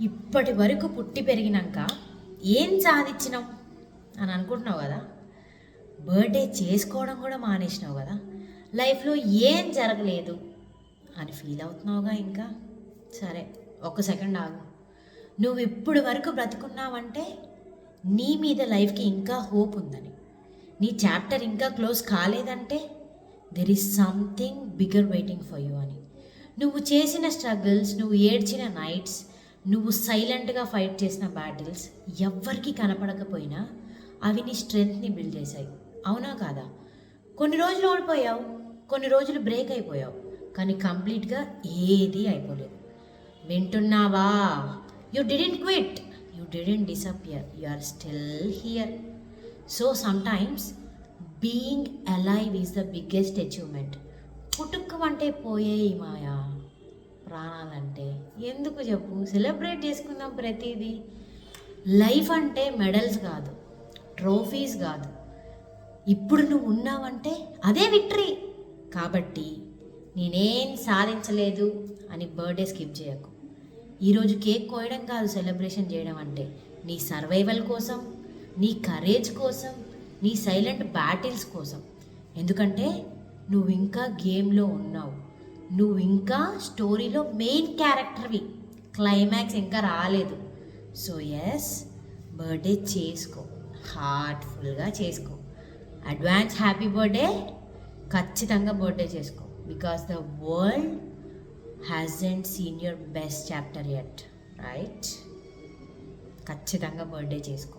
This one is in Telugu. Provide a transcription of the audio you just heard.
ఇప్పటి వరకు పుట్టి పెరిగినాక ఏం సాధించినావు అని అనుకుంటున్నావు కదా. బర్త్డే చేసుకోవడం కూడా మానేసినావు కదా. లైఫ్లో ఏం జరగలేదు అని ఫీల్ అవుతున్నావుగా. ఇంకా సరే, ఒక్క సెకండ్ ఆగు. నువ్వు ఇప్పుడు వరకు బ్రతుకున్నావంటే నీ మీద లైఫ్కి ఇంకా హోప్ ఉందని. నీ చాప్టర్ ఇంకా క్లోజ్ కాలేదంటే there is something bigger waiting for you అని. నువ్వు చేసిన స్ట్రగుల్స్, నువ్వు ఏడ్చిన నైట్స్, నువ్వు సైలెంట్గా ఫైట్ చేసిన బ్యాటిల్స్ ఎవ్వరికీ కనపడకపోయినా అవి నీ స్ట్రెంగ్త్ని బిల్డ్ చేశాయి. అవునా కాదా? కొన్ని రోజులు ఓడిపోయావు, కొన్ని రోజులు బ్రేక్ అయిపోయావు, కానీ కంప్లీట్గా ఏదీ అయిపోలేదు. వింటున్నావా? You didn't quit, you didn't disappear, you are still here. So sometimes being alive is the biggest achievement. పుట్టుకమంటే పోయే ఈ మాయా ప్రాణాలంటే ఎందుకు చెప్పు? సెలబ్రేట్ చేసుకుందాం ప్రతిదీ. లైఫ్ అంటే మెడల్స్ కాదు, ట్రోఫీస్ కాదు. ఇప్పుడు నువ్వు ఉన్నావంటే అదే విక్టరీ. కాబట్టి నేనేం సాధించలేదు అని బర్త్డే స్కిప్ చేయకు. ఈరోజు కేక్ కోయడం కాదు సెలబ్రేషన్ చేయడం అంటే. నీ సర్వైవల్ కోసం, నీ కరేజ్ కోసం, నీ సైలెంట్ బ్యాటిల్స్ కోసం. ఎందుకంటే నువ్వు ఇంకా గేమ్లో ఉన్నావు, నువ్వు ఇంకా స్టోరీలో మెయిన్ క్యారెక్టర్వి. క్లైమాక్స్ ఇంకా రాలేదు. సో ఎస్, బర్త్డే చేసుకో, హార్ట్ఫుల్గా చేసుకో. Advance happy birthday. ఖచ్చితంగా బర్త్డే చేసుకో. Because the world hasn't seen your best chapter yet, right? ఖచ్చితంగా బర్త్డే చేసుకో.